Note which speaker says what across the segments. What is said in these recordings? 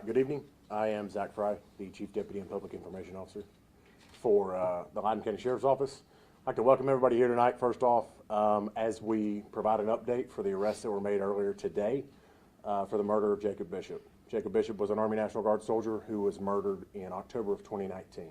Speaker 1: Good evening. I am Zach Fry, the Chief Deputy and Public Information Officer for the Loudon County Sheriff's Office. I'd like to welcome everybody here tonight, first off, as we provide an update for the arrests that were made earlier today for the murder of Jacob Bishop. Jacob Bishop was an Army National Guard soldier who was murdered in October of 2019.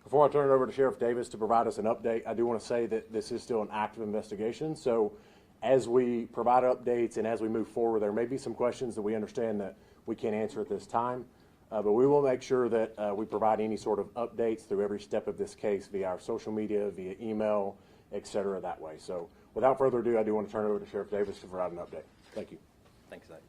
Speaker 1: Before I turn it over to Sheriff Davis to provide us an update, I do want to say that this is still an active investigation. So as we provide updates and as we move forward, there may be some questions that we understand that we can't answer at this time. But we will make sure that we provide any sort of updates through every step of this case via our social media, via email, etc. that way. So without further ado, I do want to turn it over to Sheriff Davis to provide an update. Thank you.
Speaker 2: Thanks, Zach.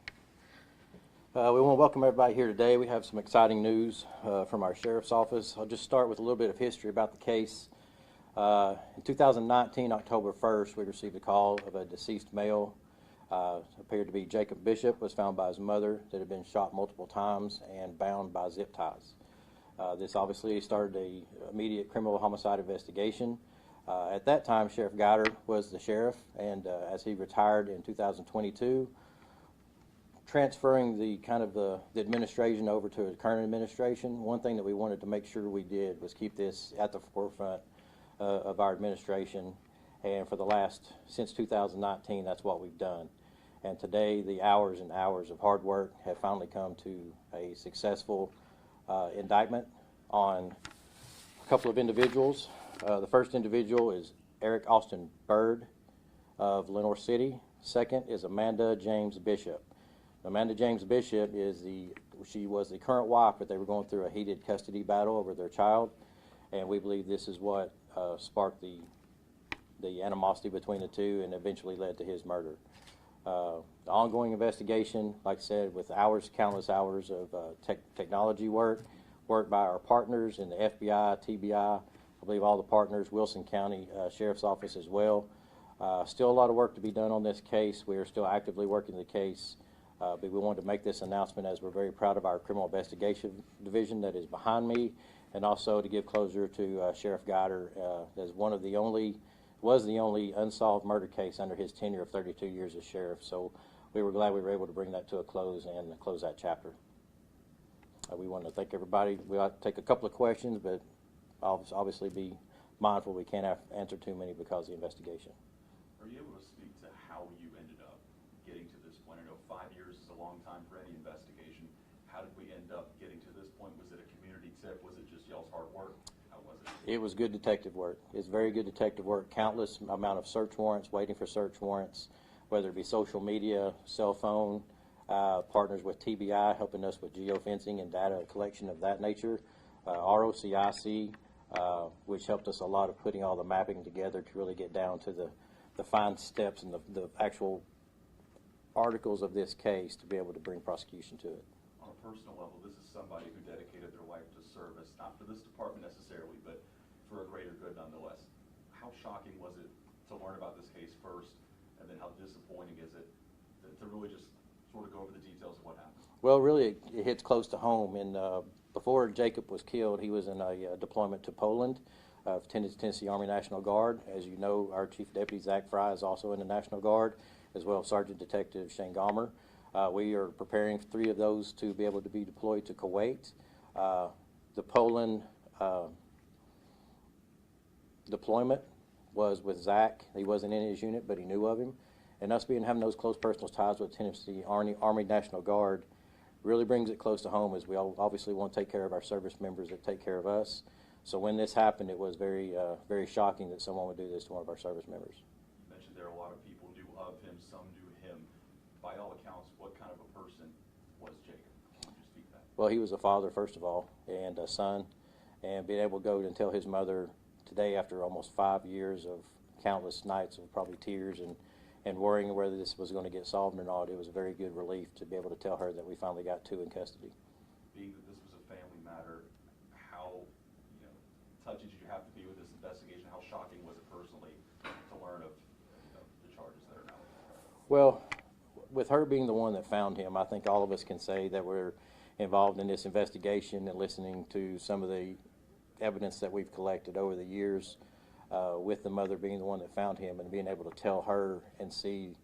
Speaker 2: We want to welcome everybody here today. We have some exciting news from our Sheriff's Office. I'll just start with a little bit of history about the case. In 2019, October 1st, we received a call of a deceased male. Appeared to be Jacob Bishop, was found by his mother that had been shot multiple times and bound by zip ties. This obviously started an immediate criminal homicide investigation. At that time, Sheriff Guider was the sheriff, and as he retired in 2022, transferring the administration over to the current administration, one thing that we wanted to make sure we did was keep this at the forefront of our administration. And for the since 2019, that's what we've done. And today, the hours and hours of hard work have finally come to a successful indictment on a couple of individuals. The first individual is Eric Austin Bird of Lenore City. Second is Amanda James Bishop. Amanda James Bishop she was the current wife, but they were going through a heated custody battle over their child. And we believe this is what sparked the animosity between the two and eventually led to his murder. The ongoing investigation, like I said, with countless hours of technology work by our partners in the FBI, TBI, I believe all the partners, Wilson County Sheriff's Office as well. Still a lot of work to be done on this case. We are still actively working the case, but we wanted to make this announcement as we're very proud of our Criminal Investigation Division that is behind me, and also to give closure to Sheriff Guider as was the only unsolved murder case under his tenure of 32 years as sheriff. So we were glad we were able to bring that to a close and close that chapter. We want to thank everybody. We'll take a couple of questions, but obviously be mindful we can't answer too many because of the investigation.
Speaker 3: Are you able to speak to how you ended up getting to this point? I know 5 years is a long time for any investigation. How did we end up getting to this point? Was it a community tip? Was it just y'all's hard work? How was it?
Speaker 2: It was good detective work. It's very good detective work. Countless amount of search warrants, waiting for search warrants, whether it be social media, cell phone, partners with TBI helping us with geofencing and data collection of that nature, ROCIC, which helped us a lot of putting all the mapping together to really get down to the fine steps and the actual articles of this case to be able to bring prosecution to it.
Speaker 3: On a personal level, this is somebody who dedicated their life to service, not for this department necessarily, but for a greater good nonetheless. How shocking was it to learn about this case first, and then how disappointing is it to really just sort of go over the details of what happened?
Speaker 2: Well, really, it hits close to home. And before Jacob was killed, he was in a deployment to Poland of Tennessee Army National Guard. As you know, our Chief Deputy, Zach Fry, is also in the National Guard, as well as Sergeant Detective Shane Gomer. We are preparing 3 of those to be able to be deployed to Kuwait. The Poland deployment was with Zach. He wasn't in his unit, but he knew of him. And us having those close personal ties with Tennessee Army National Guard really brings it close to home, as we all obviously want to take care of our service members that take care of us. So when this happened, it was very, very shocking that someone would do this to one of our service members.
Speaker 3: You mentioned there are a lot of people knew of him, some knew him. By all accounts, what kind of a person was Jacob? Could you speak to that?
Speaker 2: Well, he was a father, first of all, and a son. And being able to go and tell his mother today, after almost 5 years of countless nights of probably tears and worrying whether this was going to get solved or not, it was a very good relief to be able to tell her that we finally got 2 in custody.
Speaker 3: Being that this was a family matter, how touchy did you have to be with this investigation? How shocking was it personally to learn of the charges that are now?
Speaker 2: Well, with her being the one that found him, I think all of us can say that we're involved in this investigation and listening to some of the evidence that we've collected over the years, with the mother being the one that found him, and being able to tell her and see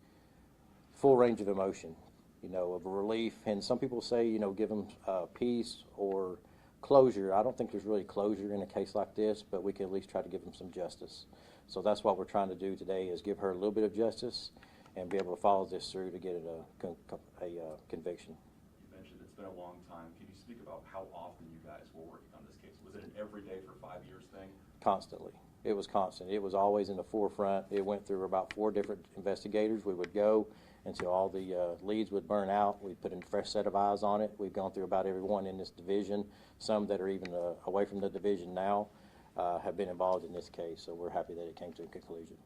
Speaker 2: full range of emotion. of a relief. And some people say, give them peace or closure. I don't think there's really closure in a case like this, but we can at least try to give them some justice. So that's what we're trying to do today, is give her a little bit of justice and be able to follow this through to get it a conviction.
Speaker 3: You mentioned it's been a long time. Can you speak about how often you guys were working on this case? Was it an every day for 5 years thing?
Speaker 2: Constantly. It was constant. It was always in the forefront. It went through about 4 different investigators. We would go until all the leads would burn out. We'd put a fresh set of eyes on it. We've gone through about everyone in this division. Some that are even away from the division now have been involved in this case, so we're happy that it came to a conclusion.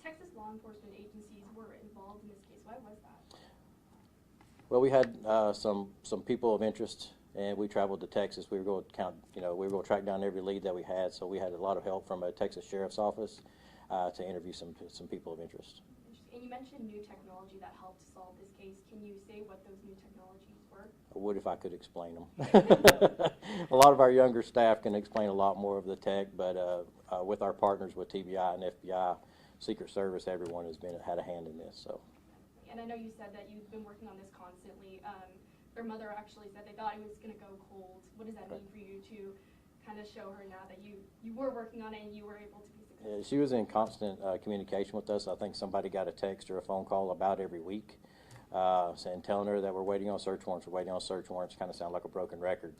Speaker 4: Texas law enforcement agencies were involved in this case. Why was that?
Speaker 2: Well, we had some people of interest, and we traveled to Texas. We were going to we were going to track down every lead that we had. So we had a lot of help from a Texas Sheriff's Office to interview some people of interest.
Speaker 4: And you mentioned new technology that helped solve this case. Can you say what those new technologies were?
Speaker 2: I would if I could explain them. A lot of our younger staff can explain a lot more of the tech, but with our partners with TBI and FBI, Secret Service, everyone has had a hand in this. So.
Speaker 4: And I know you said that you've been working on this constantly. Their mother actually said they thought it was going to go cold. What does that mean for you to kind of show her now that you were working on it and you were able to be successful?
Speaker 2: Yeah, she was in constant communication with us. I think somebody got a text or a phone call about every week telling her that we're waiting on search warrants, we're waiting on search warrants. Kind of sound like a broken record.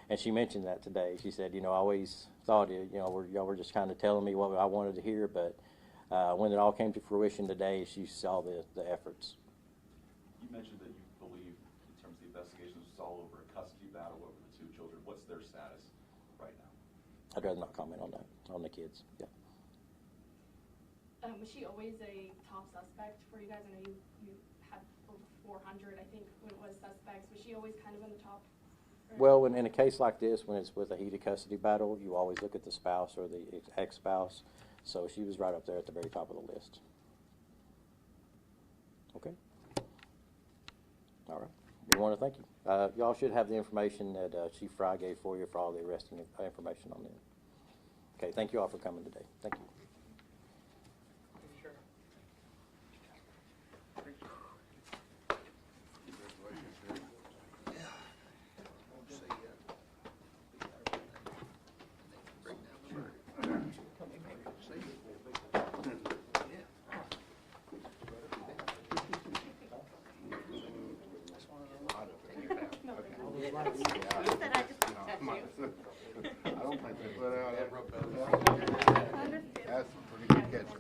Speaker 2: And she mentioned that today. She said, I always thought, y'all were just kind of telling me what I wanted to hear, but when it all came to fruition today, she saw the efforts.
Speaker 3: You mentioned that you believe, in terms of the investigation, this was all over a custody battle over the 2 children. What's their status right now?
Speaker 2: I'd rather not comment on that, on the kids. Yeah.
Speaker 4: Was she always a top suspect for you guys? I know you had over 400, I think, when it was suspects. Was she always kind of in the top?
Speaker 2: Well, in a case like this, when it's with a heated custody battle, you always look at the spouse or the ex-spouse. So she was right up there at the very top of the list. Okay. All right. We want to thank you. Y'all should have the information that Chief Fry gave for you for all the arresting information on them. Okay. Thank you all for coming today. Thank you.
Speaker 5: I don't think they put out that. That's a pretty good catch.